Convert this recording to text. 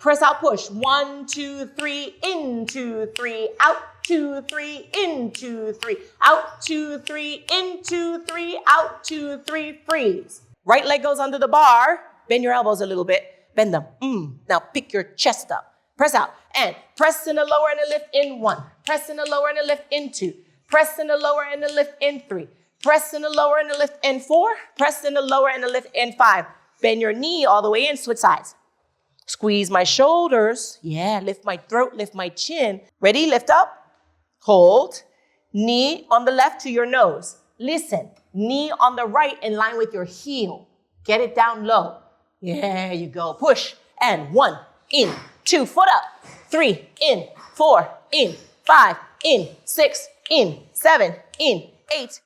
Press out, push. 1, 2, 3, in, 2, 3, out, 2, 3, in, 2, 3, out, 2, 3, in, 2, 3, out, 2, 3, freeze. Right leg goes under the bar. Bend your elbows a little bit. Bend them. Now pick your chest up. Press out. And press in the lower and the lift in 1. Press in the lower and the lift in 2. Press in the lower and the lift in 3. Press in the lower and the lift in 4. Press in the lower and the lift in 5. Bend your knee all the way in. Switch sides. Squeeze my shoulders. Yeah, lift my throat, lift my chin. Ready? Lift up. Hold. Knee on the left to your nose. Listen. Knee on the right in line with your heel. Get it down low. Yeah, you go. Push. And 1, in, 2, foot up. 3, in, 4, in, 5, in, 6, in, 7, in, 8.